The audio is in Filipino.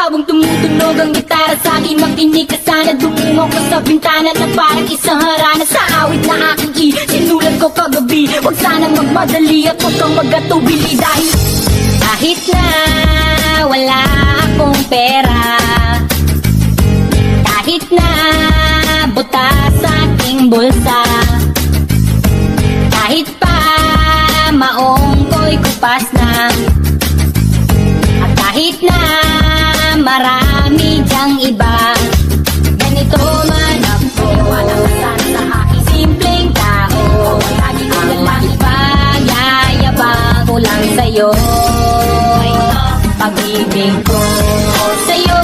Habang tumutunog ang gitara sa akin, makinig ka sana. Dumungaw ka sa bintana na parang isang harana. Sa awit na aking sinulat ko kagabi, huwag sana magmadali at huwag kang magatubili. Dahil kahit na wala akong pera, kahit na butas sa aking bulsa, kahit pa maong ko'y kupas na, at kahit na marami dyang iba, ganito man ako. Wala ka sana sa aking simpleng tao. Lagi ko na lang ipag-yayabang ko lang sa'yo. Pag-ibig ko sa'yo